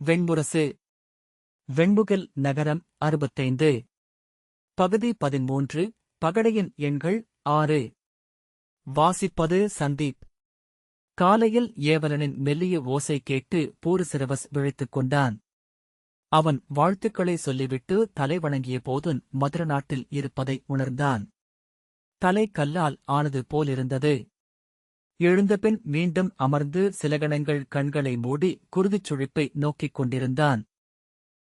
வெண்முரசு. வெண்முகில் நகரம் 65. பகுதி 13. பகடையின் எண்கள் 6. வாசிப்பது சந்தீப். காலையில் ஏவலனின் மெல்லிய ஓசை கேட்டு பூரிசிரவஸ் விழித்துக் கொண்டான். அவன் வாழ்த்துக்களை சொல்லிவிட்டு தலை வணங்கிய போது மதுர நாட்டில் இருப்பதை உணர்ந்தான். தலை கல்லால் ஆனது போலிருந்தது. எழுந்தபின் மீண்டும் அமர்ந்து சில கணங்கள் கண்களை மூடி குருதிச் சுழிப்பை நோக்கிக் கொண்டிருந்தான்.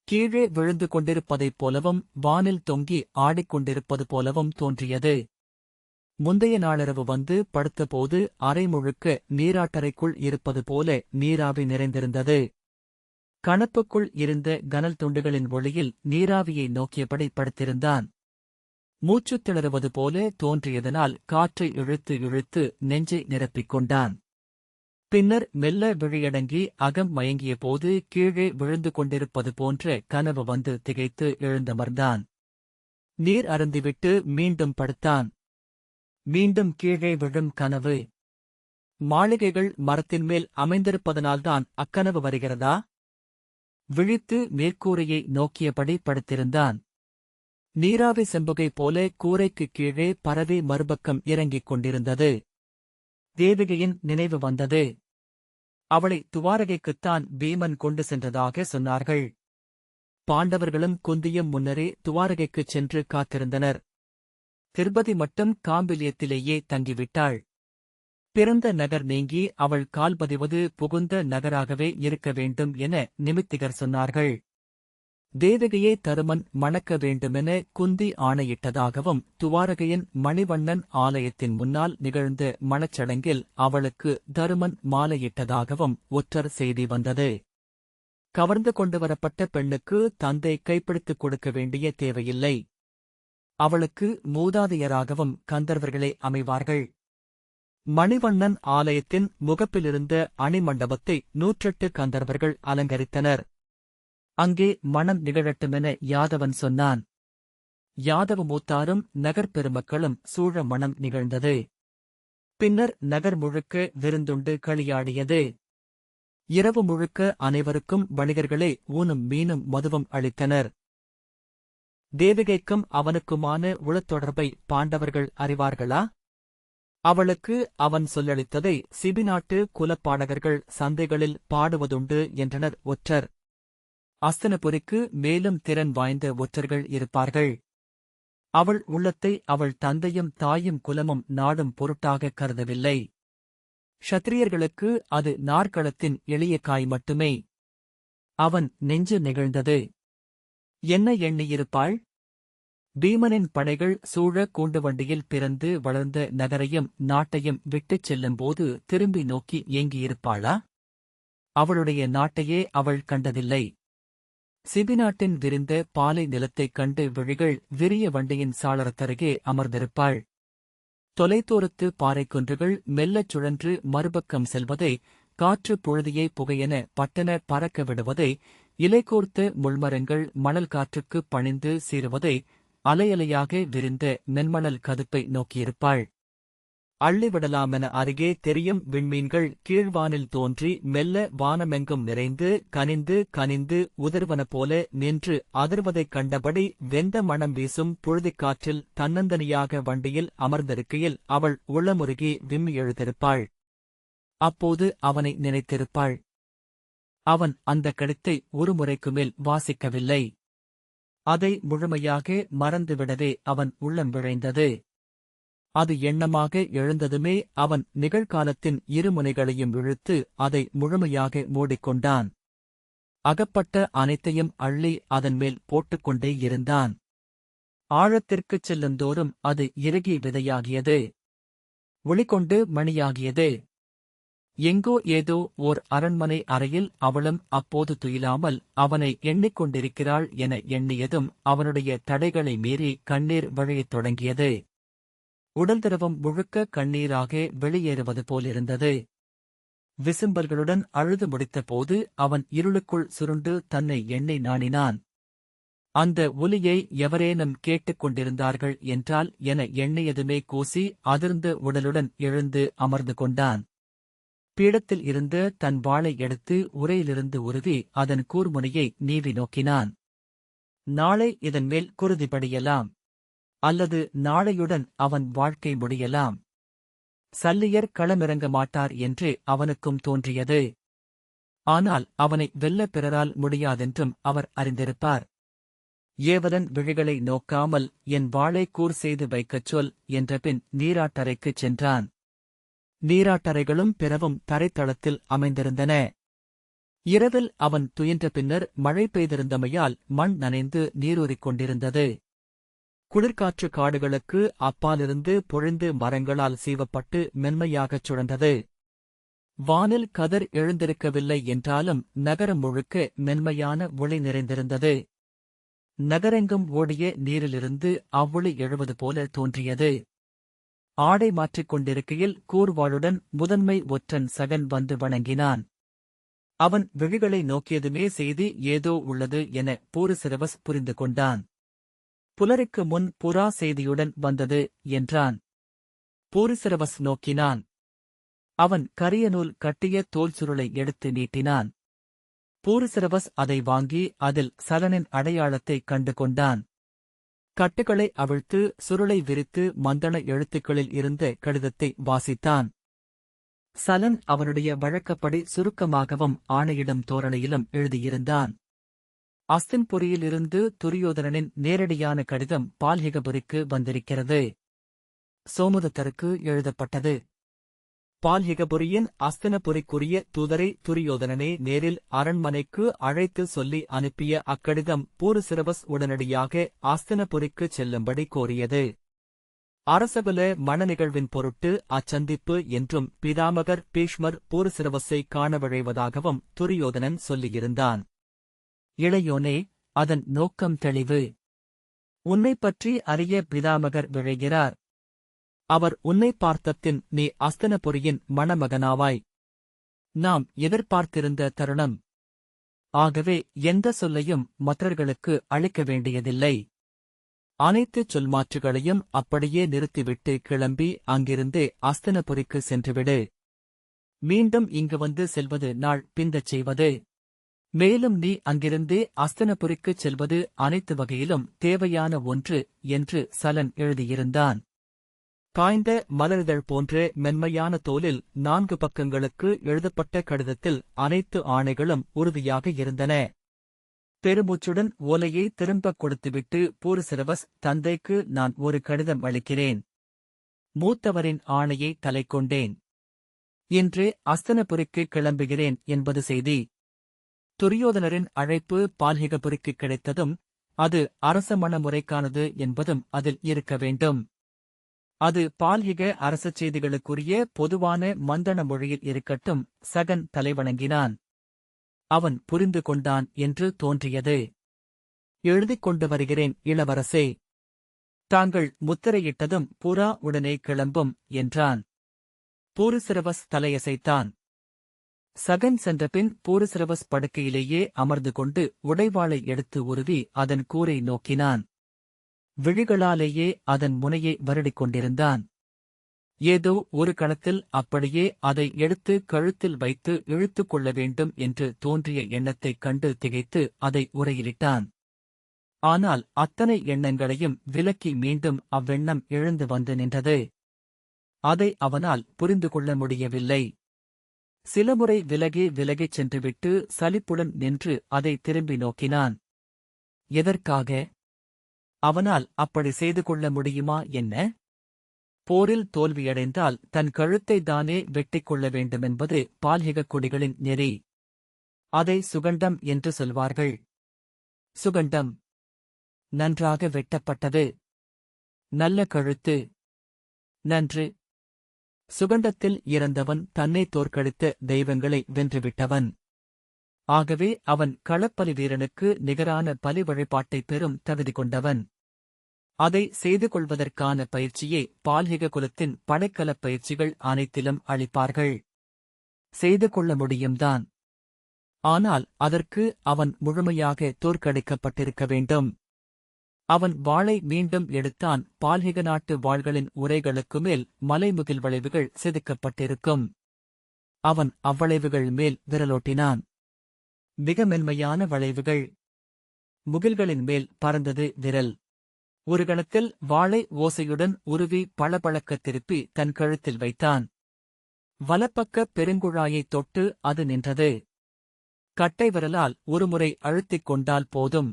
கீழே விழுந்து கொண்டிருப்பதைப் போலவும் வானில் தொங்கி ஆடிக்கொண்டிருப்பது போலவும் தோன்றியது. முந்தைய நாளிரவு வந்து படுத்தபோது அறை முழுக்க நீராட்டறைக்குள் இருப்பது போல நீராவி நிறைந்திருந்தது. கணப்புக்குள் இருந்த கனல் துண்டுகளின் ஒளியில் நீராவியை நோக்கியபடி படுத்திருந்தான். மூச்சுத் திணறுவது போல தோன்றியதனால் காற்றை இழுத்து இழுத்து நெஞ்சை நிரப்பிக் கொண்டான். பின்னர் மெல்ல விழியடங்கி அகம் மயங்கிய போது கீழே விழுந்து கொண்டிருப்பது போன்ற கனவு வந்து திகைத்து எழுந்தமர்ந்தான். நீர் அருந்திவிட்டு மீண்டும் படுத்தான். மீண்டும் கீழே விழும் கனவு. மாளிகைகள் மரத்தின்மேல் அமைந்திருப்பதனால்தான் அக்கனவு வருகிறதா? விழித்து மேற்கூரையை நோக்கியபடி படுத்திருந்தான். நீராவி செம்புகை போல கூரைக்குக் கீழே பரவி மறுபக்கம் இறங்கிக் கொண்டிருந்தது. தேவிகையின் நினைவு வந்தது. அவளை துவாரகைக்குத்தான் பீமன் கொண்டு சென்றதாக சொன்னார்கள். பாண்டவர்களும் குந்தியும் முன்னரே துவாரகைக்குச் சென்று காத்திருந்தனர். திருப்பதி மட்டும் காம்பிலியத்திலேயே தங்கிவிட்டாள். பிறந்த நகர் நீங்கி அவள் கால்பதிவது புகுந்த நகராகவே இருக்க வேண்டும் என நிமித்திகர் சொன்னார்கள். தேவகியை தருமன் மணக்க வேண்டுமென குந்தி ஆணையிட்டதாகவும் துவாரகையின் மணிவண்ணன் ஆலயத்தின் முன்னால் நிகழ்ந்த மணச்சடங்கில் அவளுக்கு தருமன் மாலையிட்டதாகவும் ஒற்றர் செய்தி வந்தது. கவர்ந்து கொண்டுவரப்பட்ட பெண்ணுக்கு தந்தை கைப்பிடித்துக் கொடுக்க வேண்டிய தேவையில்லை. அவளுக்கு மூதாதையராகவும் கந்தர்வர்களே அமைவார்கள். மணிவண்ணன் ஆலயத்தின் முகப்பிலிருந்த அணிமண்டபத்தை 108 கந்தர்வர்கள் அலங்கரித்தனர். அங்கே மணம் நிகழட்டுமென யாதவன் சொன்னான். யாதவ மூத்தாரும் நகர் பெருமக்களும் சூழ மணம் நிகழ்ந்தது. பின்னர் நகர் முழுக்க விருந்துண்டு களியாடியது. இரவு முழுக்க அனைவருக்கும் வணிகர்களே ஊனும் மீனும் மதுவும் அளித்தனர். தேவிகைக்கும் அவனுக்குமான உளத்தொடர்பை பாண்டவர்கள் அறிவார்களா? அவளுக்கு அவன் சொல்லளித்ததை சிபிநாட்டு குலப்பாடகர்கள் சந்தைகளில் பாடுவதுண்டு என்றனர் ஒற்றர். அஸ்தனபுரிக்கு மேலும் திறன் வாய்ந்த ஒற்றர்கள் இருப்பார்கள். அவள் உள்ளத்தை அவள் தந்தையும் தாயும் குலமும் நாடும் பொருட்டாக கருதவில்லை. க்ஷத்திரியர்களுக்கு அது நாற்களத்தின் எளிய காய் மட்டுமே. அவன் நெஞ்சு நெகிழ்ந்தது. என்ன எண்ணியிருப்பாள்? பீமனின் படைகள் சூழ கூண்டுவண்டியில் பிறந்து வளர்ந்த நகரையும் நாட்டையும் விட்டுச் செல்லும்போது திரும்பி நோக்கி ஏங்கியிருப்பாளா? அவளுடைய நாட்டையே அவள் கண்டதில்லை. சிபிநாட்டின் விரிந்த பாலை நிலத்தைக் கண்டு விழிகள் விரிய வண்டியின் சாளரத்தருகே அமர்ந்திருப்பாள். தொலைதூரத்து பாறைக்குன்றுகள் மெல்லச் சுழன்று மறுபக்கம் செல்வதை, காற்று புழுதியை புகையென பட்டன பறக்க விடுவதை, இலைகோர்த்த முள்மரங்கள் மணல் காற்றுக்குப் பணிந்து சீறுவதை, அலையலையாக விரிந்த மென்மணல் கதுப்பை நோக்கியிருப்பாள். அள்ளிவிடலாமென அருகே தெரியும் விண்மீன்கள் கீழ்வானில் தோன்றி மெல்ல வானமெங்கும் நிறைந்து கனிந்து கனிந்து உதிர்வன போல நின்று அதிர்வதைக் கண்டபடி வெந்த மணம் வீசும் புழுதிக்காற்றில் தன்னந்தனியாக வண்டியில் அமர்ந்திருக்கையில் அவள் உளமுருகி விம்மி எழுதிருப்பாள். அப்போது அவனை நினைத்திருப்பாள். அவன் அந்த கடித்தை ஒரு முறைக்குமேல் வாசிக்கவில்லை. அதை முழுமையாக மறந்துவிடவே அவன் உள்ளம் விழைந்தது. அது எண்ணமாக எழுந்ததுமே அவன் நிகழ்காலத்தின் இருமுனைகளையும் இழுத்து அதை முழுமையாக மூடிக்கொண்டான். அகப்பட்ட அனைத்தையும் அள்ளி அதன்மேல் போட்டுக்கொண்டே இருந்தான். ஆழத்திற்குச் செல்லுந்தோறும் அது இறுகி விதையாகியது. ஒளிகொண்டு மணியாகியது. எங்கோ ஏதோ ஓர் அரண்மனை அறையில் அவளும் அப்போது துயிலாமல் அவனை எண்ணிக்கொண்டிருக்கிறாள் என எண்ணியதும் அவனுடைய தடைகளை மீறி கண்ணீர் வழியத் தொடங்கியது. உடல் திரவம் முழுக்க கண்ணீராக வெளியேறுவது போலிருந்தது. விசும்பல்களுடன் அழுது முடித்தபோது அவன் இருளுக்குள் சுருண்டு தன்னை எண்ணி நாணினான். அந்த ஒலியை எவரேனும் கேட்டுக் கொண்டிருந்தார்கள் என்றால் என எண்ணியதுமே கூசி அதிர்ந்த உடலுடன் எழுந்து அமர்ந்து கொண்டான். பீடத்தில் இருந்து தன் வாளை எடுத்து உரையிலிருந்து உருவி அதன் கூர்முனையை நீவி நோக்கினான். நாளை இதன் மேல் குருதிபடியலாம். அல்லது நாளையுடன் அவன் வாழ்க்கை முடியலாம். சல்லியர் களமிறங்க மாட்டார் என்று அவனுக்கும் தோன்றியது. ஆனால் அவனை வெல்ல பிறரால் முடியாதென்றும் அவர் அறிந்திருப்பார். ஏவதன் விழிகளை நோக்காமல் என் வாளை கூர் செய்து வைக்கச் சொல் என்றபின் நீராட்டறைக்குச் சென்றான். நீராட்டறைகளும் பிறவும் தரைத்தளத்தில் அமைந்திருந்தன. இரவில் அவன் துயின்ற பின்னர் மழை பெய்திருந்தமையால் மண் நனைந்து நீரூறிக் கொண்டிருந்தது. குளிர்காற்று காடுகளுக்கு அப்பாலிருந்து பொழிந்து மரங்களால் சீவப்பட்டு மென்மையாகச் சுழன்றது. வானில் கதிர் எழுந்திருக்கவில்லை என்றாலும் நகரம் முழுக்க மென்மையான ஒளி நிறைந்திருந்தது. நகரெங்கும் ஓடிய நீரிலிருந்து அவ்வொளி எழுவது போல தோன்றியது. ஆடை மாற்றிக் கொண்டிருக்கையில் கூர்வாளுடன் முதன்மை ஒற்றன் சகன் வந்து வணங்கினான். அவன் விழிகளை நோக்கியதுமே செய்தி ஏதோ உள்ளது என பூரிசிரவஸ் புரிந்து கொண்டான். புலருக்கு முன் புறா செய்தியுடன் வந்தது என்றான். பூரிசிரவஸ் நோக்கினான். அவன் கரிய நூல் கட்டிய தோல் சுருளை எடுத்து நீட்டினான். பூரிசிரவஸ் அதை வாங்கி அதில் சலனின் அடையாளத்தைக் கண்டு கொண்டான். கட்டுகளை அவிழ்த்து சுருளை விரித்து மந்தன எழுத்துக்களில் இருந்த கடிதத்தை வாசித்தான். சலன் அவனுடைய வழக்கப்படி சுருக்கமாகவும் ஆணையிடும் தோரணையிலும் எழுதியிருந்தான். அஸ்தின்புரியிலிருந்து துரியோதனனின் நேரடியான கடிதம் பால்ஹிகபுரிக்கு வந்திருக்கிறது. சோமுதத்தருக்கு எழுதப்பட்டது. பால்ஹிகபுரியின் அஸ்தினபுரிக்குரிய தூதரை துரியோதனனே நேரில் அரண்மனைக்கு அழைத்து சொல்லி அனுப்பிய அக்கடிதம் பூரிசிரவஸ் உடனடியாக அஸ்தினபுரிக்குச் செல்லும்படி கோரியது. அரசகுல மணநிகழ்வின் பொருட்டு அச்சந்திப்பு என்றும் பிதாமகர் பீஷ்மர் பூரிசிரவஸை காண விழைவதாகவும் துரியோதனன் சொல்லியிருந்தான். இளையோனே, அதன் நோக்கம் தெளிவு. உன்னைப் பற்றி அறிய பிதாமகர் விழைகிறார். அவர் உன்னை பார்த்தபின் நீ அஸ்தினபுரியின் மணமகனாவாய். நாம் எதிர்பார்த்திருந்த தருணம். ஆகவே எந்த சொல்லையும் மற்றவர்களுக்கு அளிக்க வேண்டியதில்லை. அனைத்துச் சொல்மாற்றுகளையும் அப்படியே நிறுத்திவிட்டு கிளம்பி அங்கிருந்தே அஸ்தினபுரிக்கு சென்றுவிடு. மீண்டும் இங்கு வந்து செல்வது நாள் பிந்தச் செய்வது. மேலும் நீ அங்கிருந்தே அஸ்தினபுரிக்குச் செல்வது அனைத்து வகையிலும் தேவையான ஒன்று என்று சலன் எழுதியிருந்தான். காய்ந்த மலரிதழ் போன்ற மென்மையான தோலில் 4 பக்கங்களுக்கு எழுதப்பட்ட கடிதத்தில் அனைத்து ஆணைகளும் உறுதியாக இருந்தன. பெருமூச்சுடன் ஓலையை திரும்பக் கொடுத்துவிட்டு பூரிசிரவஸ், தந்தைக்கு நான் ஒரு கடிதம் அளிக்கிறேன். மூத்தவரின் ஆணையை தலைக்கொண்டேன். இன்று அஸ்தினபுரிக்கு கிளம்புகிறேன் என்பது செய்தி. துரியோதனரின் அழைப்பு பால்ஹிகபுரிக்கு கிடைத்ததும் அது அரச மணமுறைக்கானது என்பதும் அதில் இருக்க வேண்டும். அது பால்ஹிக அரசச் செய்திகளுக்குரிய பொதுவான மந்தன மொழியில் இருக்கட்டும். சகன் தலைவணங்கினான். அவன் புரிந்து கொண்டான் என்று தோன்றியது. எழுதிக் கொண்டு வருகிறேன் இளவரசே. தாங்கள் முத்திரையிட்டதும் புறா உடனே கிளம்பும் என்றான். பூரிசிரவஸ் தலையசைத்தான். சகன் சென்றபின் பூரிசிரவஸ் படுக்கையிலேயே அமர்ந்து கொண்டு உடைவாளை எடுத்து உருவி அதன் கூரை நோக்கினான். விழிகளாலேயே அதன் முனையை வருடிக் கொண்டிருந்தான். ஏதோ ஒரு கணத்தில் அப்படியே அதை எடுத்து கழுத்தில் வைத்து இழுத்துக் கொள்ள வேண்டும் என்று தோன்றிய எண்ணத்தைக் கண்டு திகைத்து அதை உரையிலிட்டான். ஆனால் அத்தனை எண்ணங்களையும் விலக்கி மீண்டும் அவ்வெண்ணம் எழுந்து வந்து நின்றது. அதை அவனால் புரிந்து கொள்ள முடியவில்லை. சிலமுறை விலகிச் சென்றுவிட்டு சலிப்புடன் நின்று அதை திரும்பி நோக்கினான். எதற்காக? அவனால் அப்படி செய்து கொள்ள முடியுமா என்ன? போரில் தோல்வியடைந்தால் தன் கழுத்தை தானே வெட்டிக் கொள்ள வேண்டுமென்பது பால்ஹிகக் குடிகளின் நெறி. அதை சுகண்டம் என்று சொல்வார்கள். சுகண்டம் நன்றாக வெட்டப்பட்டது. நல்ல கழுத்து. நன்று. சுகண்டத்தில் இறந்தவன் தன்னை தோற்கடித்த தெய்வங்களை வென்றுவிட்டவன். ஆகவே அவன் களப்பலி வீரனுக்கு நிகரான பலி வழிபாட்டைப் பெறும் தகுதி கொண்டவன். அதை செய்து கொள்வதற்கான பயிற்சியை பால்ஹிக குலத்தின் படைக்கலப் பயிற்சிகள் அனைத்திலும் அளிப்பார்கள். செய்து கொள்ள முடியும்தான். ஆனால் அதற்கு அவன் முழுமையாக தோற்கடிக்கப்பட்டிருக்க வேண்டும். அவன் வாளை மீண்டும் எடுத்தான். பால்ஹிக நாட்டு வாள்களின் உரைகளுக்கு மேல் மலைமுகில் வளைவுகள் செதுக்கப்பட்டிருக்கும். அவன் அவ்வளைவுகள் மேல் விரலோட்டினான். மிக மென்மையான வளைவுகள். முகில்களின் மேல் பறந்தது விரல். ஒரு கணத்தில் வாளை ஓசையுடன் உருவி பளபளக்கத் திருப்பி தன் கழுத்தில் வைத்தான். வலப்பக்க பெருங்குழாயைத் தொட்டு அது நின்றது. கட்டை விரலால் ஒருமுறை அழுத்திக் கொண்டால் போதும்.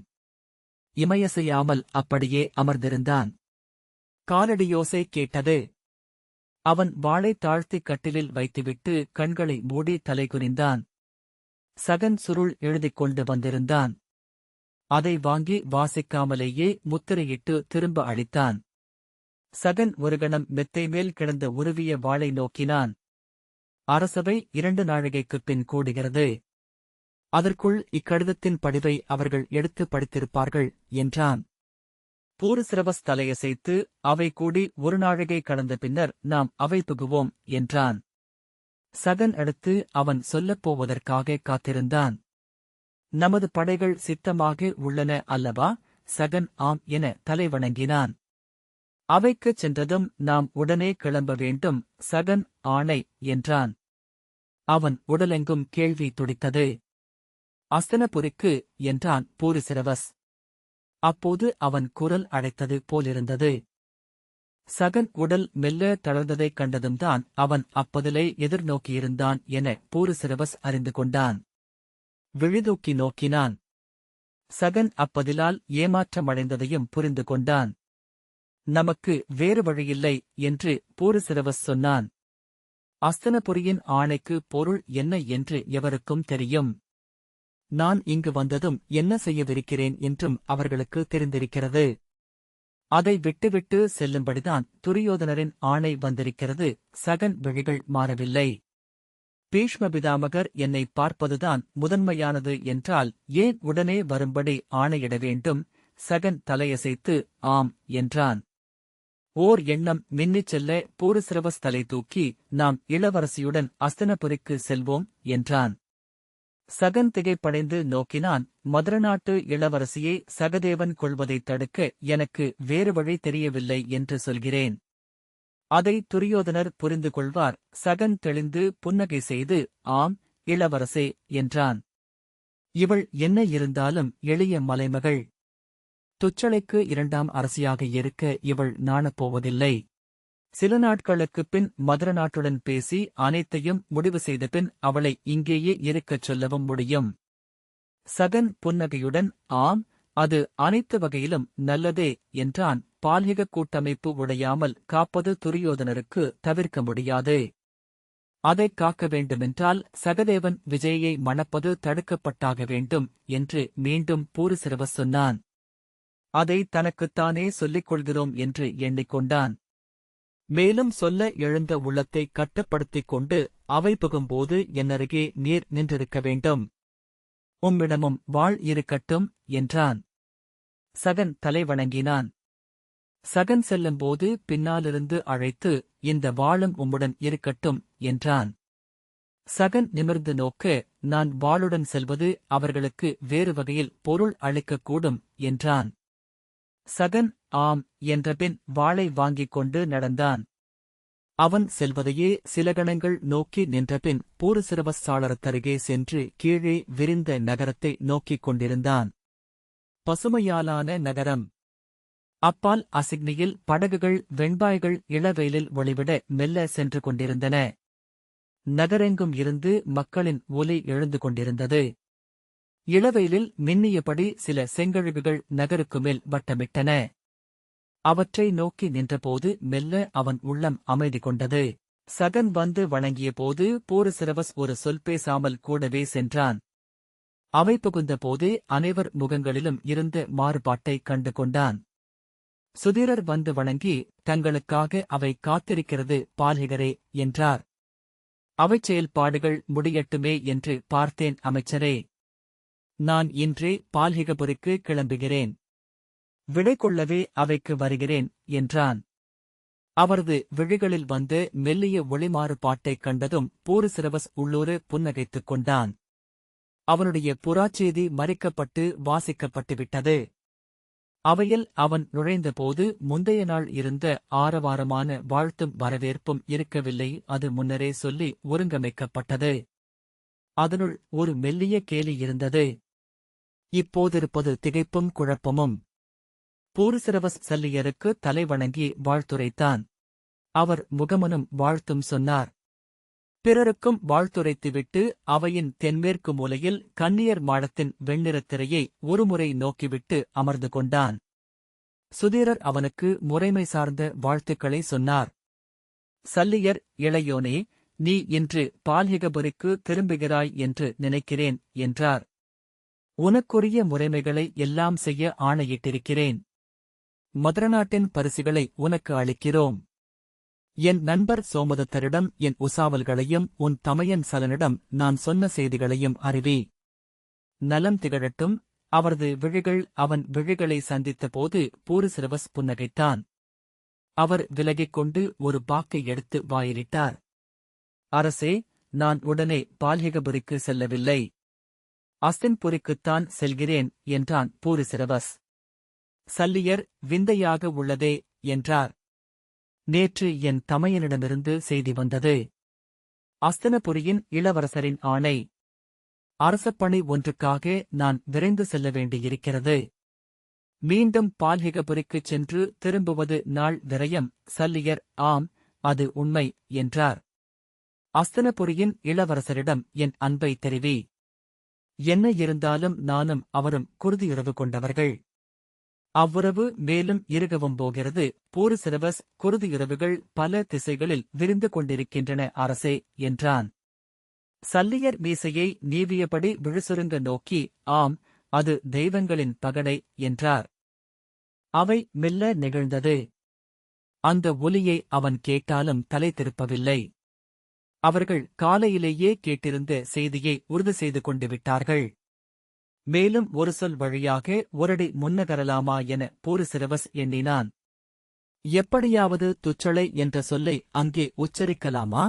இமையசையாமல் அப்படியே அமர்ந்திருந்தான். காலடியோசை கேட்டது. அவன் வாளை தாழ்த்திக் கட்டிலில் வைத்துவிட்டு கண்களை மூடி தலைகுனிந்தான். சகன் சுருள் எழுதிக் கொண்டு வந்திருந்தான். அதை வாங்கி வாசிக்காமலேயே முத்திரையிட்டு திரும்ப அளித்தான். சகன் ஒரு கணம் மெத்தை மேல் கிடந்த உருவிய வாளை நோக்கினான். அரசவை 2 நாழிகைக்குப் பின் கூடுகிறது. அதற்குள் இக்கடிதத்தின் படிவை அவர்கள் எடுத்து படித்திருப்பார்கள் என்றான். பூரிசிரவஸ் தலையசைத்து அவை கூடி 1 நாழிகை கடந்த பின்னர் நாம் அவை புகுவோம் என்றான். சகன் அடுத்து அவன் சொல்லப் போவதற்காக காத்திருந்தான். நமது படைகள் சித்தமாக உள்ளன அல்லவா? சகன் ஆம் என தலைவணங்கினான். அவைக்குச் சென்றதும் நாம் உடனே கிளம்ப வேண்டும். சகன் ஆணை என்றான். அவன் உடலெங்கும் கேள்வி துடித்தது. அஸ்தனபுரிக்கு என்றான் பூரிசிரவஸ். அப்போது அவன் குரல் அழைத்தது போலிருந்தது. சகன் உடல் மெல்ல தளர்ந்ததைக் கண்டதும்தான் அவன் அப்பதிலை எதிர்நோக்கியிருந்தான் என பூரிசிரவஸ் அறிந்து கொண்டான். விழிதூக்கி நோக்கினான். சகன் அப்பதிலால் ஏமாற்றமடைந்ததையும் புரிந்து கொண்டான். நமக்கு வேறு வழியில்லை என்று பூரிசிரவஸ் சொன்னான். அஸ்தனபுரியின் ஆணைக்கு பொருள் என்ன என்று எவருக்கும் தெரியும். நான் இங்கு வந்ததும் என்ன செய்யவிருக்கிறேன் என்றும் அவர்களுக்கு தெரிந்திருக்கிறது. அதை விட்டுவிட்டு செல்லும்படிதான் துரியோதனரின் ஆணை வந்திருக்கிறது. சகன் விழிகள் மாறவில்லை. பீஷ்ம பிதாமகர் என்னை பார்ப்பதுதான் முதன்மையானது என்றால் ஏன் உடனே வரும்படி ஆணையிட வேண்டும்? சகன் தலையசைத்து ஆம் என்றான். ஓர் எண்ணம் மின்னிச் செல்ல பூரிசிரவஸ் தலை தூக்கி நாம் இளவரசியுடன் அஸ்தனபுரிக்கு செல்வோம் என்றான். சகன் திகைப்படைந்து நோக்கினான். மதுரநாட்டு இளவரசியை சகதேவன் கொள்வதைத் தடுக்க எனக்கு வேறு வழி தெரியவில்லை என்று சொல்கிறேன். அதை துரியோதனர் புரிந்து கொள்வார். சகன் தெளிந்து புன்னகை செய்து ஆம் இளவரசே என்றான். இவள் என்ன இருந்தாலும் எளிய மலைமகள். துச்சளைக்கு 2ஆம் அரசியாக இருக்க இவள் நாணப்போவதில்லை. சில நாட்களுக்குப் பின் மதுர நாட்டுடன் பேசி அனைத்தையும் முடிவு செய்த பின் அவளை இங்கேயே இருக்கச் சொல்லவும் முடியும். சகன் புன்னகையுடன் ஆம், அது அனைத்து வகையிலும் நல்லதே என்றான். பால்யக கூட்டமைப்பு உடையாமல் காப்பது துரியோதனருக்கு தவிர்க்க முடியாது. அதைக் காக்க வேண்டுமென்றால் சகதேவன் விஜயை மணப்பது தடுக்கப்பட்டாக வேண்டும் என்று மீண்டும் பூரிசிரவஸ் சொன்னான். அதை தனக்குத்தானே சொல்லிக் கொள்கிறோம் என்று எண்ணிக்கொண்டான். மேலும் சொல்ல எழுந்த உள்ளத்தை கட்டுப்படுத்திக் கொண்டு அவை புகும்போது என்னருகே நீர் நின்றிருக்க வேண்டும். உம்மிடமும் வாள் இருக்கட்டும் என்றான். சகன் தலைவணங்கினான். சகன் செல்லும்போது பின்னாலிருந்து அழைத்து இந்த வாளும் உம்முடன் இருக்கட்டும் என்றான். சகன் நிமிர்ந்து நோக்க நான் வாளுடன் செல்வது அவர்களுக்கு வேறு வகையில் பொருள் அளிக்கக்கூடும் என்றான். சகன் ஆம் என்றபின் வாளை வாங்கிக் கொண்டு நடந்தான். அவன் செல்வதையே சில கணங்கள் நோக்கி நின்றபின் பூரிசிரவஸ் சாளரத்தருகே சென்று கீழே விரிந்த நகரத்தை நோக்கிக் கொண்டிருந்தான். பசுமையாலான நகரம். அப்பால் அசிக்னியில் படகுகள் வெண்பாய்கள் இளவெயிலில் ஒளிவிட மெல்ல சென்று கொண்டிருந்தன. நகரெங்கும் இருந்து மக்களின் ஒலி எழுந்து கொண்டிருந்தது. இளவெயிலில் மின்னியபடி சில செங்கழுகுகள் நகருக்கு மேல் வட்டமிட்டன. அவற்றை நோக்கி நின்றபோது மெல்ல அவன் உள்ளம் அமைதி கொண்டது. சகன் வந்து வணங்கியபோது பூரிசிரவஸ் ஒரு சொல் பேசாமல் கூடவே சென்றான். அவை புகுந்தபோதே அனைவர் முகங்களிலும் இருந்த மாறுபாட்டைக் கண்டு கொண்டான். சுதீரர் வந்து வணங்கி தங்களுக்காக அவை காத்திருக்கிறது பால்ஹிகரே என்றார். அவைச் செயல்பாடுகள் முடியட்டுமே என்று பார்த்தேன் அமைச்சரே. நான் இன்றே பால்ஹிகபுரிக்கு கிளம்புகிறேன். விடை கொள்ளவே அவைக்கு வருகிறேன் என்றான். அவரது விழிகளில் வந்து மெல்லிய ஒளிமாறுபாட்டைக் கண்டதும் பூரிசிரவஸ் உள்ளூர புன்னகைத்துக் கொண்டான். அவனுடைய புறாச்செய்தி மறைக்கப்பட்டு வாசிக்கப்பட்டுவிட்டது. அவையில் அவன் நுழைந்தபோது முந்தைய நாள் இருந்த ஆரவாரமான வாழ்த்தும் வரவேற்பும் இருக்கவில்லை. அது முன்னரே சொல்லி ஒருங்கமைக்கப்பட்டது. அதனுள் ஒரு மெல்லிய கேலி இருந்தது. இப்போதிருப்பது திகைப்பும் குழப்பமும். பூரிசிரவஸ் சல்லியருக்கு தலைவணங்கி வாழ்த்துரைத்தான். அவர் முகமனும் வாழ்த்தும் சொன்னார். பிறருக்கும் வாழ்த்துரைத்துவிட்டு அவையின் தென்மேற்கு மூலையில் கன்னியர் மாடத்தின் வெண்ணிறத் திரையை ஒருமுறை நோக்கிவிட்டு அமர்ந்து கொண்டான். சுதீரர் அவனுக்கு முறைமை சார்ந்த வாழ்த்துக்களை சொன்னார். சல்லியர், இளையோனே, நீ இன்று பால்ஹிகபுரிக்கு திரும்புகிறாய் என்று நினைக்கிறேன் என்றார். உனக்குரிய முறைமைகளை எல்லாம் செய்ய ஆணையிட்டிருக்கிறேன். மதுரநாட்டின் பரிசுகளை உனக்கு அளிக்கிறோம். என் நண்பர் சோமதத்தரிடம் என் உசாவல்களையும் உன் தமையன் சலனிடம் நான் சொன்ன செய்திகளையும் அறிவி. நலம் திகழட்டும். அவரது விழிகள் அவன் விழிகளை சந்தித்தபோது பூரிசிரவஸ் புன்னகைத்தான். அவர் விலகிக் கொண்டு ஒரு பாக்கை எடுத்து வாயிலிட்டார். அரசே, நான் உடனே பால்ஹிகபுரிக்கு செல்லவில்லை. அஸ்தின்புரிக்குத்தான் செல்கிறேன் என்றான் பூரிசிரவஸ். சல்லியர், விந்தையாக உள்ளதே என்றார். நேற்று என் தமையனிடமிருந்து செய்தி வந்தது. அஸ்தினபுரியின் இளவரசரின் ஆணை. அரசப்பணி ஒன்றுக்காக நான் விரைந்து செல்ல வேண்டியிருக்கிறது. மீண்டும் பால்ஹிகபுரிக்குச் சென்று திரும்புவது நாள் விரயம். சல்லியர், ஆம், அது உண்மை என்றார். அஸ்தினபுரியின் இளவரசரிடம் என் அன்பை தெரிவி. என்ன இருந்தாலும் நானும் அவரும் குருதியுறவு கொண்டவர்கள். அவ்வுறவு மேலும் இறுகவும் போகிறது. பூரிசிரவஸ், குருதியுறவுகள் பல திசைகளில் விரிந்து கொண்டிருக்கின்றன அரசே என்றான். சல்லியர் மீசையை நீவியபடி விழுசுருங்க நோக்கி, ஆம், அது தெய்வங்களின் பகடை என்றார். அவை மெல்ல நெகிழ்ந்தது. அந்த ஒலியை அவன் கேட்டாலும் தலை திருப்பவில்லை. அவர்கள் காலையிலேயே கேட்டிருந்த செய்தியை உறுதி செய்து கொண்டு விட்டார்கள். மேலும் ஒரு சொல் வழியாக ஒரடி முன்னகரலாமா என பூரிசிரவஸ் எண்ணினான். எப்படியாவது துச்சளை என்ற சொல்லை அங்கே உச்சரிக்கலாமா?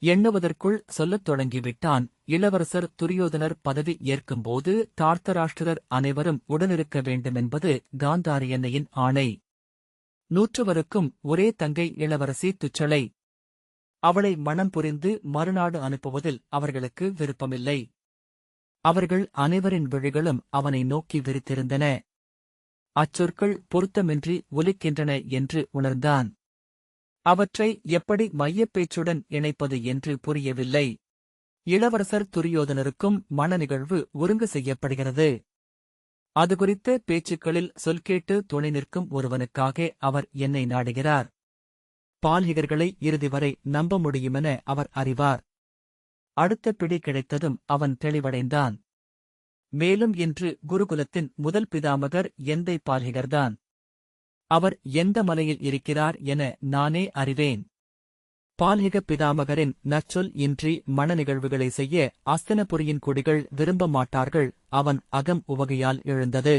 எண்ணுவதற்குள் சொல்லத் தொடங்கிவிட்டான். இளவரசர் துரியோதனர் பதவி ஏற்கும்போது தார்த்தராஷ்டிரர் அனைவரும் உடனிருக்க வேண்டுமென்பது காந்தாரியன்னையின் ஆணை. 100 ஒரே தங்கை இளவரசி துச்சளை. அவளை மணம் புரிந்து மறுநாடு அனுப்புவதில் அவர்களுக்கு விருப்பமில்லை. அவர்கள் அனைவரின் விழிகளும் அவனை நோக்கி விரித்திருந்தன. அச்சொற்கள் பொருத்தமின்றி ஒலிக்கின்றன என்று உணர்ந்தான். அவற்றை எப்படி மையப்பேச்சுடன் இணைப்பது என்று புரியவில்லை. இளவரசர் துரியோதனருக்கும் மண நிகழ்வு ஒருங்கு செய்யப்படுகிறது. அது குறித்த பேச்சுக்களில் சொல் கேட்டு துணை நிற்கும் ஒருவனுக்காக அவர் என்னை நாடுகிறார். பால்ஹிகர்களை இறுதிவரை நம்ப முடியுமென அவர் அறிவார். அடுத்த பிடி கிடைத்ததும் அவன் தெளிவடைந்தான். மேலும் இன்று குருகுலத்தின் முதல் பிதாமகர் எந்தை பால்ஹிகர்தான். அவர் எந்த மலையில் இருக்கிறார் என நானே அறிவேன். பால்ஹிக பிதாமகரின் நற்சொல் இன்றி மண நிகழ்வுகளை செய்ய அஸ்தினபுரியின் குடிகள் விரும்ப மாட்டார்கள். அவன் அகம் உவகையால் எழுந்தது.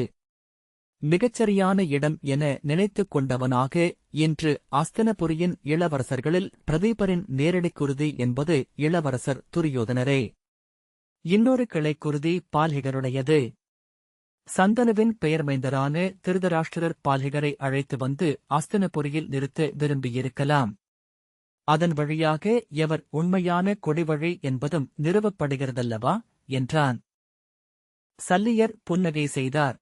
மிகச்சரியான இடம் என நினைத்துக் கொண்டவனாக இன்று அஸ்தினபுரியின் இளவரசர்களில் பிரதீபரின் நேரடிக் குருதி என்பது இளவரசர் துரியோதனரே. இன்னொரு கிளைக்குருதி பால்ஹிகருடையது. சந்தனுவின் பெயர்மைந்தரான திருதராஷ்டிரர் பால்ஹிகரை அழைத்து வந்து அஸ்தினபுரியில் நிறுத்த விரும்பியிருக்கலாம். அதன் வழியாக எவர் உண்மையான கொடிவழி என்பதும் நிறுவப்படுகிறதல்லவா என்றான். சல்லியர் புன்னகை செய்தார்.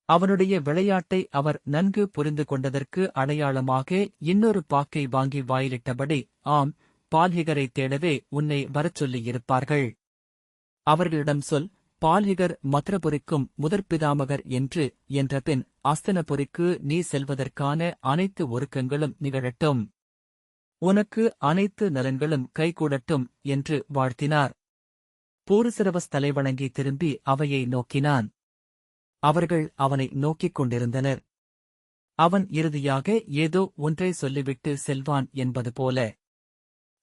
அவனுடைய விளையாட்டை அவர் நன்கு புரிந்து கொண்டதற்கு அடையாளமாக இன்னொரு பாக்கை வாங்கி வாயிலிட்டபடி, ஆம், பால்ஹிகரைத் தேடவே உன்னை வரச் சொல்லியிருப்பார்கள். அவர்களிடம் சொல், பால்ஹிகர் மத்ரபுரிக்கும் முதற்பிதாமகர் என்று என்றபின் அஸ்தினபுரிக்கு நீ செல்வதற்கான அனைத்து ஒருக்கங்களும் நிகழட்டும். உனக்கு அனைத்து நலன்களும் கைகூடட்டும் என்று வாழ்த்தினார். பூரிசிரவஸ் தலைவணங்கி திரும்பி அவையை நோக்கினான். அவர்கள் அவனை நோக்கிக் கொண்டிருந்தனர். அவன் இறுதியாக ஏதோ ஒன்றை சொல்லிவிட்டு செல்வான் என்பது போல.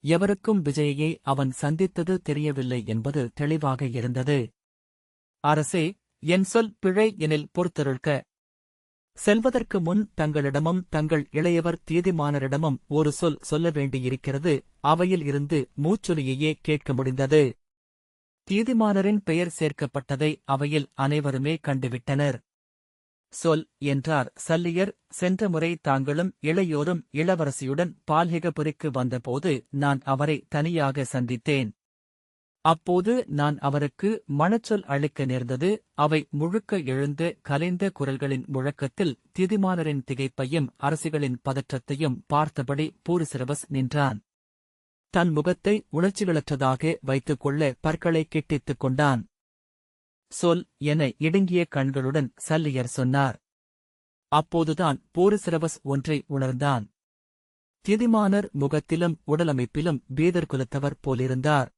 எவருக்கும் விஜயை அவன் சந்தித்தது தெரியவில்லை என்பது தெளிவாக இருந்தது. அரசே, என் சொல் பிழை எனில் பொறுத்தருள்க. செல்வதற்கு முன் தங்களிடமும் தங்கள் இளையவர் தீதிமானரிடமும் ஒரு சொல் சொல்ல வேண்டியிருக்கிறது. அவையில் இருந்து மூச்சொலியையே கேட்க முடிந்தது. தீதிமானரின் பெயர் சேர்க்கப்பட்டதை அவையில் அனைவருமே கண்டுவிட்டனர். சொல் என்றார் சல்லியர். சென்ற முறை தாங்களும் இளையோரும் இளவரசியுடன் பால்ஹிகபுரிக்கு வந்தபோது நான் அவரை தனியாக சந்தித்தேன். அப்போது நான் அவருக்கு மணச்சொல் அளிக்க நேர்ந்தது. அவை முழுக்க எழுந்த கலைந்த குரல்களின் முழக்கத்தில் திதிமானரின் திகைப்பையும் அரசிகளின் பதற்றத்தையும் பார்த்தபடி பூரிசிரவஸ் நின்றான். தன் முகத்தை உணர்ச்சிகளற்றதாக வைத்துக் கொள்ள பற்களை கிட்டித்துக் கொண்டான். சொல் என இடுங்கிய கண்களுடன் சல்லியர் சொன்னார். அப்போதுதான் பூரிசிரவஸ் ஒன்றை உணர்ந்தான். திதிமானர் முகத்திலும் உடலமைப்பிலும் பீதர் குலத்தவர் போலிருந்தார்.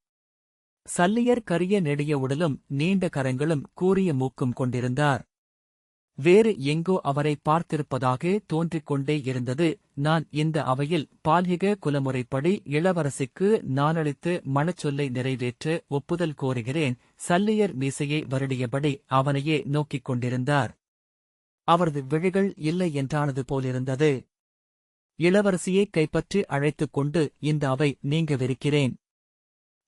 சல்லியர் கரிய நெடிய உடலும் நீண்ட கரங்களும் கூரிய மூக்கும் கொண்டிருந்தார். வேறு எங்கோ அவரை பார்த்திருப்பதாக தோன்றிக் கொண்டே இருந்தது. நான் இந்த அவையில் பால்ஹிக குலமுறைப்படி இளவரசிக்கு நானளித்து மணச்சொல்லை நிறைவேற்ற ஒப்புதல் கோருகிறேன். சல்லியர் மீசையை வருடியபடி அவனையே நோக்கிக் கொண்டிருந்தார். அவரது விழிகள் இல்லை என்றானது போலிருந்தது. இளவரசியை கைப்பற்றி அழைத்துக் கொண்டு இந்த அவை நீங்கவிருக்கிறேன்.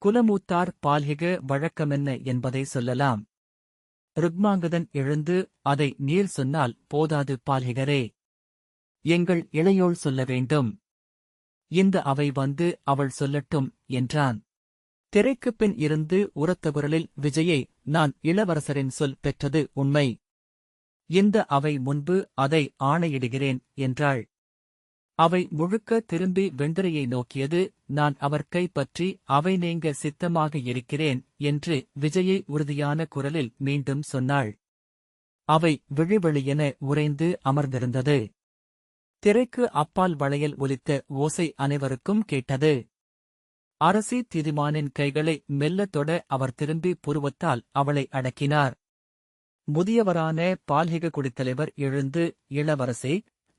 குலமூத்தார் பால்ஹிக வழக்கமென்ன என்பதை சொல்லலாம். ருக்மாங்கதன் எழுந்து அதை நீர் சொன்னால் போதாது பால்ஹிகரே. எங்கள் இளையோள் சொல்ல வேண்டும். இந்த அவை வந்து அவள் சொல்லட்டும் என்றான். திரைக்குப் பின் இருந்து உரத்த குரலில் விஜயை, நான் இளவரசரின் சொல் பெற்றது உண்மை. இந்த அவை முன்பு அதை ஆணையிடுகிறேன் என்றாள். அவை முழுக்க திரும்பி வெண்திரையை நோக்கியது. நான் அவர் கைப்பற்றி அவை நீங்க சித்தமாக இருக்கிறேன் என்று விஜயை உறுதியான குரலில் மீண்டும் சொன்னாள். அவை விழிவெளியென உறைந்து அமர்ந்திருந்தது. திரைக்கு அப்பால் வளையல் ஒலித்த ஓசை அனைவருக்கும் கேட்டது. அரசி திதிமானின் கைகளை மெல்லத் தொட அவர் திரும்பி புருவத்தால் அவளை அடக்கினார். முதியவரான பால்ஹிக குடித்தலைவர் எழுந்து, இளவரசே,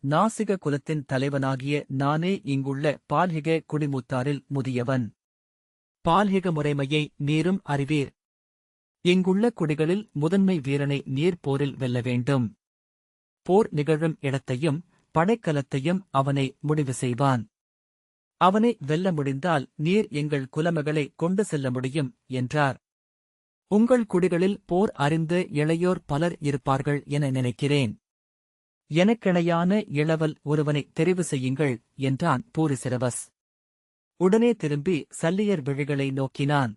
நாசிக குலத்தின் தலைவனாகிய நானே இங்குள்ள பால்ஹிக குடிமூத்தாரில் முதியவன். பால்ஹிக முறைமையை நீரும் அறிவீர். இங்குள்ள குடிகளில் முதன்மை வீரனை நீர் போரில் வெல்ல வேண்டும். போர் நிகழும் இடத்தையும் படைக்கலத்தையும் அவனை முடிவு செய்வான். அவனை வெல்ல முடிந்தால் நீர் எங்கள் குலமகளை கொண்டு செல்ல முடியும் என்றார். உங்கள் குடிகளில் போர் அறிந்த இளையோர் பலர் இருப்பார்கள் என நினைக்கிறேன். எனக்கிணையான இளவல் ஒருவனை தெரிவு செய்யுங்கள் என்றான் பூரிசிரவஸ். உடனே திரும்பி சல்லியர் விழிகளை நோக்கினான்.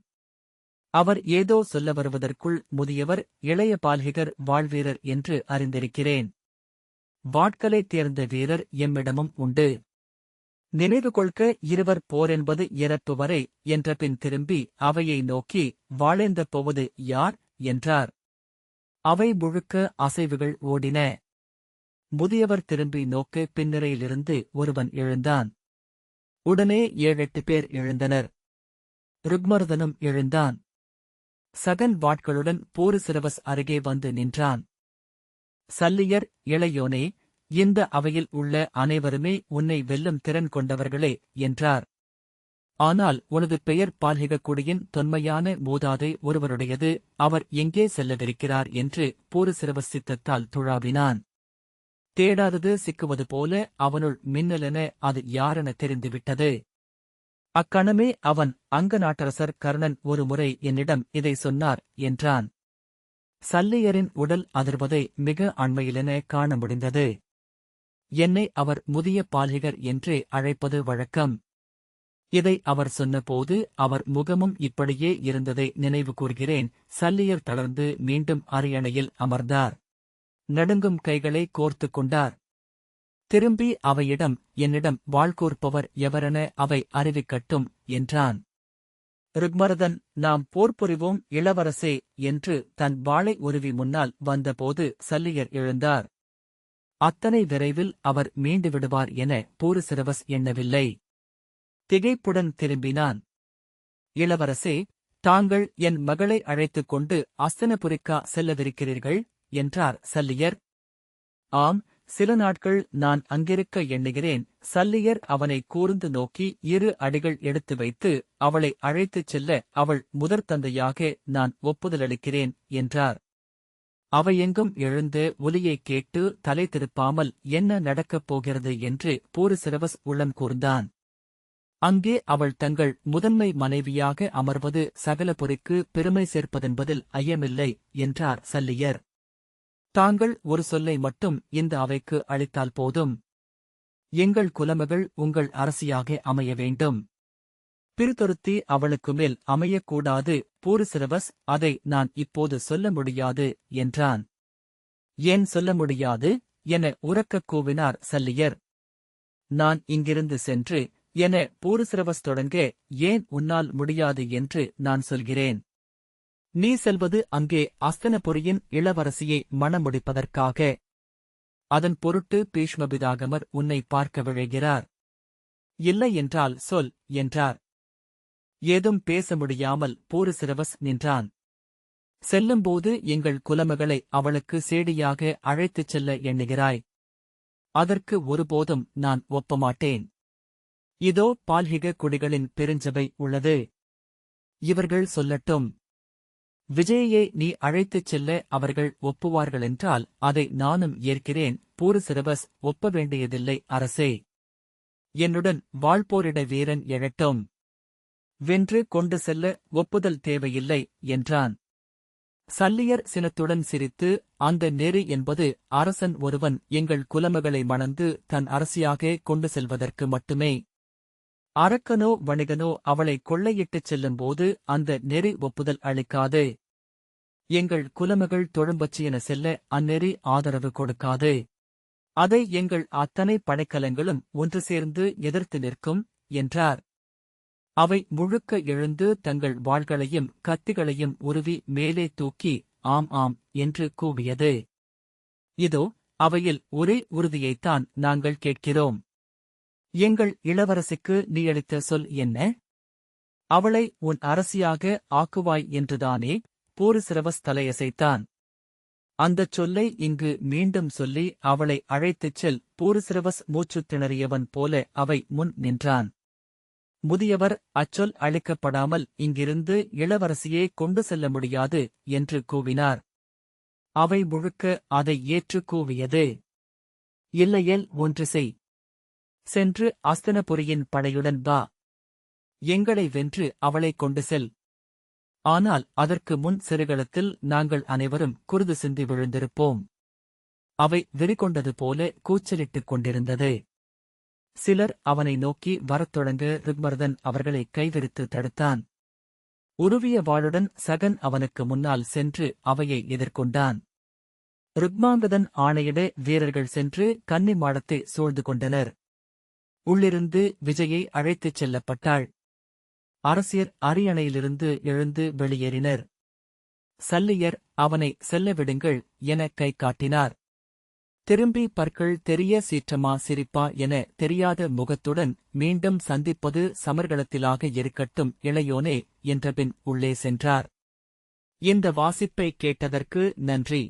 அவர் ஏதோ சொல்ல வருவதற்குள் முதியவர், இளைய பால்ஹிகர் வாழ்வீரர் என்று அறிந்திருக்கிறேன். வாட்களை தேர்ந்த வீரர் எம்மிடமும் உண்டு. நினைவு கொள்க, இருவர் போரென்பது இறப்பு வரை என்ற பின் திரும்பி அவையை நோக்கி, வாழேந்தப் போவது யார் என்றார். அவை முழுக்க அசைவுகள் ஓடின. முதியவர் திரும்பி நோக்க பின்னிரையிலிருந்து ஒருவன் எழுந்தான். உடனே 7-8 பேர் எழுந்தனர். ருக்மர்தனும் எழுந்தான். சகன் வாட்களுடன் பூரிசிரவஸ் அருகே வந்து நின்றான். சல்லியர், இளையோனே, இந்த அவையில் உள்ள அனைவருமே உன்னை வெல்லும் திறன் கொண்டவர்களே என்றார். ஆனால் உனது பெயர் பால்ஹிக குடியின் தொன்மையான மூதாதை ஒருவருடையது. அவர் எங்கே செல்லவிருக்கிறார் என்று பூரிசிரவஸ் சித்தத்தால் துழாவினான். தேடாதது சிக்குவது போல அவனுள் மின்னலென அது யாரென தெரிந்துவிட்டது. அக்கணமே அவன், அங்க நாட்டரசர் கர்ணன் ஒரு முறை என்னிடம் இதை சொன்னார் என்றான். சல்லியரின் உடல் அதிர்வதை மிக அண்மையிலென காண முடிந்தது. என்னை அவர் முதிய பால்ஹிகர் என்றே அழைப்பது வழக்கம். இதை அவர் சொன்னபோது அவர் முகமும் இப்படியே இருந்ததை நினைவு கூர்கிறேன். சல்லியர் தளர்ந்து மீண்டும் அரியணையில் அமர்ந்தார். நடுங்கும் கைகளை கோர்த்துக் கொண்டார். திரும்பி அவையிடம், என்னிடம் வாழ்கூர்ப்பவர் எவரென அவை அறிவிக்கட்டும் என்றான். ருக்மரதன், நாம் போர் புரிவோம் இளவரசே என்று தன் வாளை உருவி முன்னால் வந்தபோது சல்லியர் எழுந்தார். அத்தனை விரைவில் அவர் மீண்டு விடுவார் என பூரிசிரவஸ் எண்ணவில்லை. திகைப்புடன் திரும்பினான். இளவரசே, தாங்கள் என் மகளை அழைத்துக் கொண்டு அஸ்தினபுரிக்கா செல்லவிருக்கிறீர்கள் என்றார் சல்லியர். ஆம், சில நாட்கள் நான் அங்கிருக்க எண்ணுகிறேன். சல்லியர் அவனை கூர்ந்து நோக்கி 2 அடிகள் எடுத்து வைத்து, அவளை அழைத்துச் செல்ல அவள் முதற் தந்தையாக நான் ஒப்புதலளிக்கிறேன் என்றார். அவையெங்கும் எழுந்த ஒலியைக் கேட்டு தலை திருப்பாமல் என்ன நடக்கப் போகிறது என்று பூரிசிரவஸ் உள்ளம் கூர்ந்தான். அங்கே அவள் தங்கள் முதன்மை மனைவியாக அமர்வது சகலபுரிக்கு பெருமை சேர்ப்பதென்பதில் ஐயமில்லை என்றார் சல்லியர். தாங்கள் ஒரு சொல்லை மட்டும் இந்த அவைக்கு அளித்தால் போதும். எங்கள் குலமகள் உங்கள் அரசியாக அமைய வேண்டும். பிறிதொருத்தி அவளுக்கு மேல் அமையக்கூடாது. பூரிசிரவஸ் அதை நான் இப்போது சொல்ல முடியாது என்றான். ஏன் சொல்ல முடியாது என உரக்கக் கூவினார் சல்லியர். நான் இங்கிருந்து சென்று என பூரிசிரவஸ் தொடங்க, ஏன் உன்னால் முடியாது என்று நான் சொல்கிறேன். நீ செல்வது அங்கே அஸ்தனபுரியின் இளவரசியை மணமுடிப்பதற்காக. அதன் பொருட்டு பீஷ்மபிதாகமர் உன்னை பார்க்க விழைகிறார். இல்லை என்றால் சொல் என்றார். ஏதும் பேச முடியாமல் பூரிசிரவஸ் நின்றான். செல்லும்போது எங்கள் குலமகளை அவளுக்கு சேடியாக அழைத்துச் செல்ல எண்ணுகிறாய். அதற்கு ஒருபோதும் நான் ஒப்பமாட்டேன். இதோ பால்ஹிக குடிகளின் பெருஞ்சபை உள்ளது. இவர்கள் சொல்லட்டும். விஜயை நீ அழைத்துச் செல்ல அவர்கள் ஒப்புவார்களென்றால் அதை நானும் ஏற்கிறேன். பூரிசிரவஸ் ஒப்ப வேண்டியதில்லை அரசே. என்னுடன் வாழ்போரிட வீரன் எழட்டும். வென்று கொண்டு செல்ல ஒப்புதல் தேவையில்லை என்றான். சல்லியர் சினத்துடன் சிரித்து, அந்த நெறி என்பது அரசன் ஒருவன் எங்கள் குலமகளை மணந்து தன் அரசியாக கொண்டு செல்வதற்கு மட்டுமே. அரக்கனோ வணிகனோ அவளை கொள்ளையிட்டுச் செல்லும்போது அந்த நெறி ஒப்புதல் அளிக்காது. எங்கள் குலமகள் தொழும்பச்சியென செல்ல அந்நெறி ஆதரவு கொடுக்காது. அதை எங்கள் அத்தனை படைக்கலங்களும் ஒன்று சேர்ந்து எதிர்த்து நிற்கும் என்றார். அவை முழுக்க எழுந்து தங்கள் வாள்களையும் கத்திகளையும் உருவி மேலே தூக்கி ஆம் ஆம் என்று கூவியது. இதோ அவையில் ஒரே உறுதியைத்தான் நாங்கள் கேட்கிறோம். எங்கள் இளவரசிக்கு நீ அளித்த சொல் என்ன? அவளை உன் அரசியாக ஆக்குவாய் என்றுதானே? பூரிசிரவஸ் தலையசைத்தான். அந்தச் சொல்லை இங்கு மீண்டும் சொல்லி அவளை அழைத்துச் செல். பூரிசிரவஸ் மூச்சுத் திணறியவன் போல அவை முன் நின்றான். முதியவர் அச்சொல் அளிக்கப்படாமல் இங்கிருந்து இளவரசியே கொண்டு செல்ல முடியாது என்று கூவினார். அவை முழுக்க அதை ஏற்று கூவியது. இல்லையேல் ஒன்று செய். சென்று அஸ்தனபுரியின் படையுடன் வா. எங்களை வென்று அவளை கொண்டு செல். ஆனால் அதற்கு முன் சிறுகளத்தில் நாங்கள் அனைவரும் குருது சிந்தி விழுந்திருப்போம். அவை வெறிகொண்டது போல கூச்சலிட்டுக் கொண்டிருந்தது. சிலர் அவனை நோக்கி வரத் தொடங்க ருக்மர்தன் அவர்களை கைவிரித்து தடுத்தான். உருவிய வாளுடன் சகன் அவனுக்கு முன்னால் சென்று அவையை எதிர்கொண்டான். ருக்மாங்கதன் ஆணையிட வீரர்கள் சென்று கன்னி மாடத்தை சூழ்ந்து கொண்டனர். உள்ளிருந்து விஜயை அழைத்துச் செல்லப்பட்டாள். அரசியர் அரியணையிலிருந்து எழுந்து வெளியேறினர். சல்லியர் அவனை செல்ல விடுங்கள் என கை காட்டினார். திரும்பி பற்கள் தெரிய சீற்றமா சிரிப்பா என தெரியாத முகத்துடன் மீண்டும் சந்திப்பது சமர்களத்திலாக இருக்கட்டும் இளையோனே என்றபின் உள்ளே சென்றார். இந்த வாசிப்பை கேட்டதற்கு நன்றி.